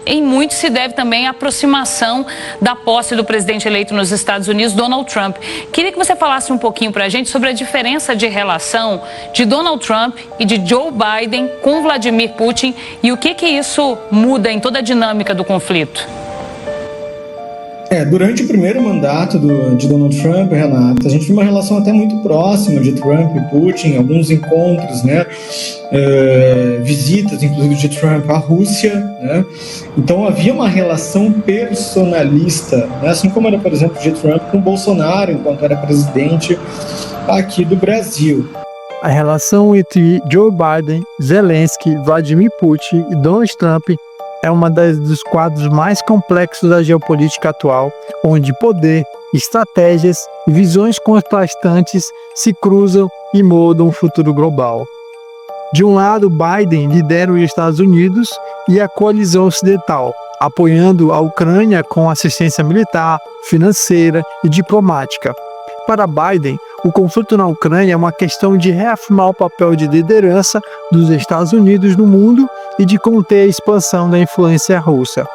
Em muito se deve também à aproximação da posse do presidente eleito nos Estados Unidos, Donald Trump. Queria que você falasse um pouquinho para a gente sobre a diferença de relação de Donald Trump e de Joe Biden com Vladimir Putin e o que isso muda em toda a dinâmica do conflito. Durante o primeiro mandato de Donald Trump, Renata, a gente viu uma relação até muito próxima de Trump e Putin, alguns encontros, visitas, inclusive, de Trump à Rússia, Então havia uma relação personalista, assim como era, por exemplo, de Trump com Bolsonaro, enquanto era presidente aqui do Brasil. A relação entre Joe Biden, Zelensky, Vladimir Putin e Donald Trump é uma dos quadros mais complexos da geopolítica atual, onde poder, estratégias e visões contrastantes se cruzam e moldam o futuro global. De um lado, Biden lidera os Estados Unidos e a coalizão ocidental, apoiando a Ucrânia com assistência militar, financeira e diplomática. Para Biden, o conflito na Ucrânia é uma questão de reafirmar o papel de liderança dos Estados Unidos no mundo e de conter a expansão da influência russa.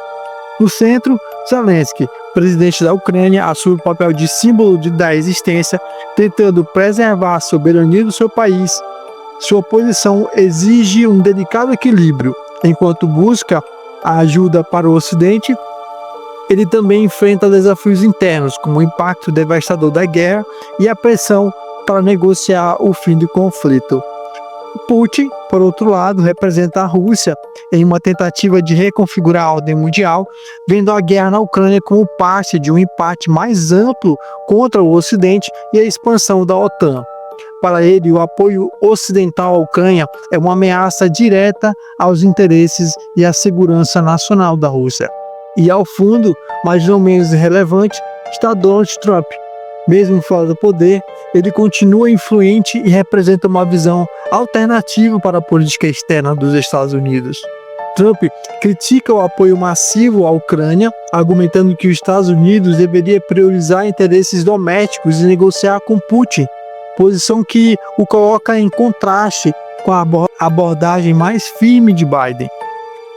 No centro, Zelensky, presidente da Ucrânia, assume o papel de símbolo da existência, tentando preservar a soberania do seu país. Sua posição exige um delicado equilíbrio, enquanto busca a ajuda para o Ocidente. Ele também enfrenta desafios internos, como o impacto devastador da guerra e a pressão para negociar o fim do conflito. Putin, por outro lado, representa a Rússia em uma tentativa de reconfigurar a ordem mundial, vendo a guerra na Ucrânia como parte de um embate mais amplo contra o Ocidente e a expansão da OTAN. Para ele, o apoio ocidental à Ucrânia é uma ameaça direta aos interesses e à segurança nacional da Rússia. E ao fundo, mas não menos irrelevante, está Donald Trump. Mesmo fora do poder, ele continua influente e representa uma visão alternativa para a política externa dos Estados Unidos. Trump critica o apoio massivo à Ucrânia, argumentando que os Estados Unidos deveria priorizar interesses domésticos e negociar com Putin, posição que o coloca em contraste com a abordagem mais firme de Biden.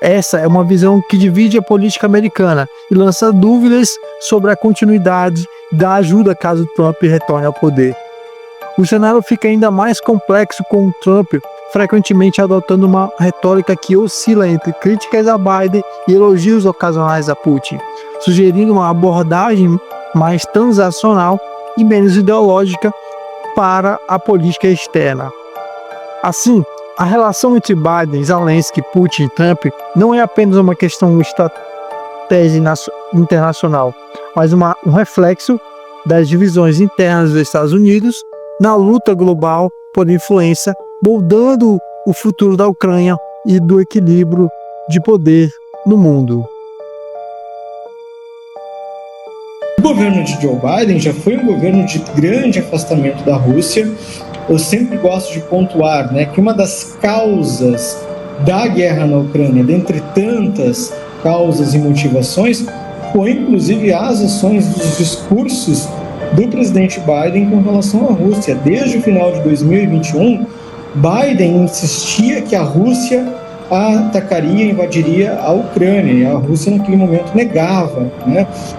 Essa é uma visão que divide a política americana e lança dúvidas sobre a continuidade da ajuda caso Trump retorne ao poder. O cenário fica ainda mais complexo com Trump frequentemente adotando uma retórica que oscila entre críticas a Biden e elogios ocasionais a Putin, sugerindo uma abordagem mais transacional e menos ideológica para a política externa. Assim, a relação entre Biden, Zelensky, Putin e Trump não é apenas uma questão de estratégia internacional, mas um reflexo das divisões internas dos Estados Unidos na luta global por influência, moldando o futuro da Ucrânia e do equilíbrio de poder no mundo. O governo de Joe Biden já foi um governo de grande afastamento da Rússia. Eu sempre gosto de pontuar, que uma das causas da guerra na Ucrânia, dentre tantas causas e motivações, foi inclusive as ações dos discursos do presidente Biden com relação à Rússia. Desde o final de 2021, Biden insistia que a Rússia atacaria, invadiria a Ucrânia, e a Rússia naquele momento negava,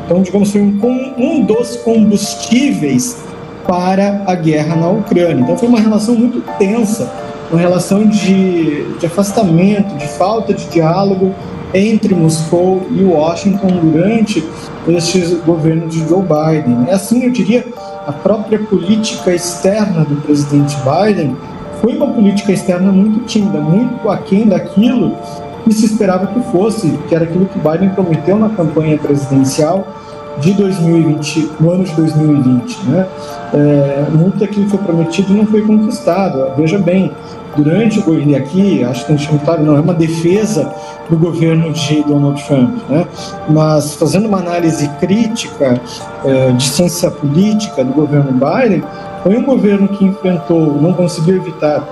Então, digamos, foi um dos combustíveis para a guerra na Ucrânia. Então foi uma relação muito tensa, uma relação de afastamento, de falta de diálogo entre Moscou e Washington durante este governo de Joe Biden. Assim, eu diria, a própria política externa do presidente Biden foi uma política externa muito tímida, muito aquém daquilo que se esperava que fosse, que era aquilo que Biden prometeu na campanha presidencial de 2020, no ano de 2020, muito daquilo que foi prometido não foi conquistado. Veja bem, durante o governo, e aqui acho que a gente não é uma defesa do governo de Donald Trump, mas fazendo uma análise crítica de ciência política do governo Biden, foi um governo que enfrentou, não conseguiu evitar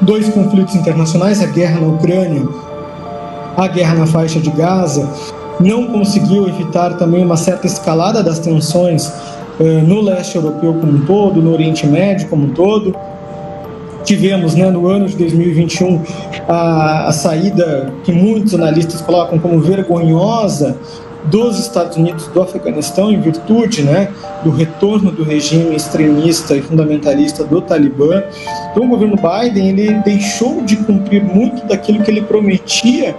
dois conflitos internacionais, a guerra na Ucrânia, a guerra na faixa de Gaza, não conseguiu evitar também uma certa escalada das tensões no leste europeu como um todo, no Oriente Médio como um todo, tivemos, né, no ano de 2021 a saída que muitos analistas colocam como vergonhosa dos Estados Unidos do Afeganistão em virtude, né, do retorno do regime extremista e fundamentalista do Talibã. Então o governo Biden ele deixou de cumprir muito daquilo que ele prometia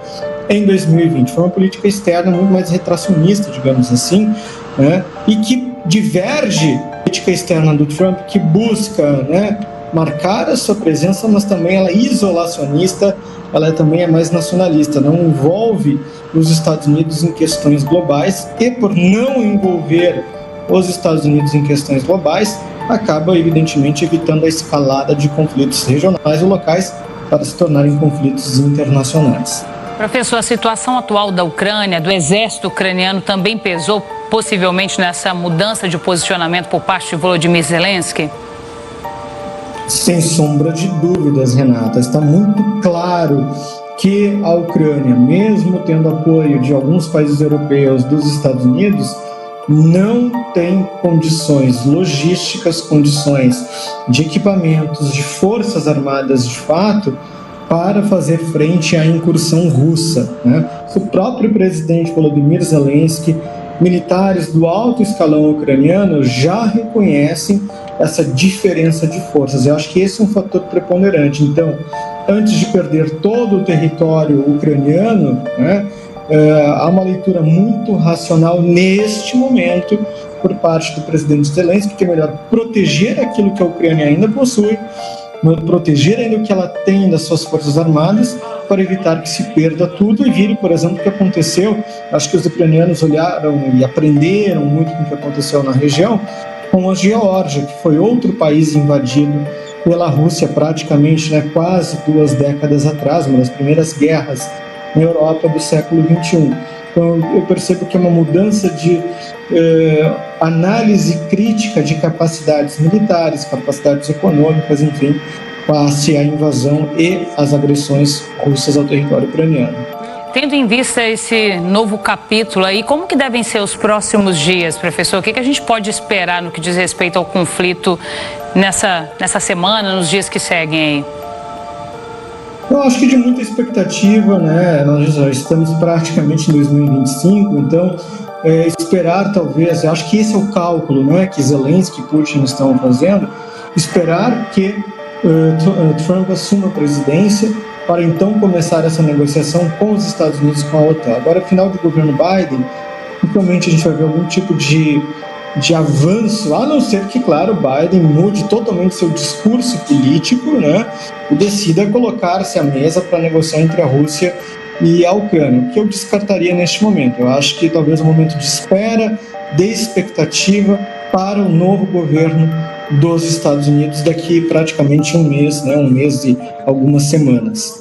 em 2020. Foi uma política externa muito mais retracionista, digamos assim, né, e que diverge da política externa do Trump, que busca, né, marcar a sua presença, mas também ela é isolacionista, ela também é mais nacionalista, não envolve os Estados Unidos em questões globais e, por não envolver os Estados Unidos em questões globais, acaba, evidentemente, evitando a escalada de conflitos regionais ou locais para se tornarem conflitos internacionais. Professor, a situação atual da Ucrânia, do exército ucraniano, também pesou possivelmente nessa mudança de posicionamento por parte de Volodymyr Zelensky? Sem sombra de dúvidas, Renata. Está muito claro que a Ucrânia, mesmo tendo apoio de alguns países europeus, dos Estados Unidos, não tem condições logísticas, condições de equipamentos, de forças armadas de fato, para fazer frente à incursão russa, né? O próprio presidente Volodymyr Zelensky, militares do alto escalão ucraniano já reconhecem essa diferença de forças. Eu acho que esse é um fator preponderante. Então, antes de perder todo o território ucraniano, né, há uma leitura muito racional neste momento por parte do presidente Zelensky, que é melhor proteger aquilo que a Ucrânia ainda possui, proteger ainda o que ela tem das suas forças armadas, para evitar que se perda tudo e vire, por exemplo, o que aconteceu. Acho que os ucranianos olharam e aprenderam muito com o que aconteceu na região, com a Geórgia, que foi outro país invadido pela Rússia praticamente, né, quase 2 décadas atrás, uma das primeiras guerras na Europa do século XXI. Então eu percebo que é uma mudança de análise crítica de capacidades militares, capacidades econômicas, enfim, face à invasão e às agressões russas ao território ucraniano. Tendo em vista esse novo capítulo aí, como que devem ser os próximos dias, professor? O que a gente pode esperar no que diz respeito ao conflito nessa semana, nos dias que seguem aí? Eu acho que de muita expectativa, né? Nós já estamos praticamente em 2025, então esperar talvez, eu acho que esse é o cálculo, né, que Zelensky e Putin estão fazendo, esperar que Trump assuma a presidência para então começar essa negociação com os Estados Unidos, com a OTAN. Agora, final do governo Biden, provavelmente a gente vai ver algum tipo de avanço, a não ser que, claro, Biden mude totalmente seu discurso político, né, e decida colocar-se à mesa para negociar entre a Rússia e a Ucrânia, o que eu descartaria neste momento. Eu acho que talvez um momento de espera, de expectativa para o novo governo dos Estados Unidos daqui praticamente um mês, né, um mês e algumas semanas.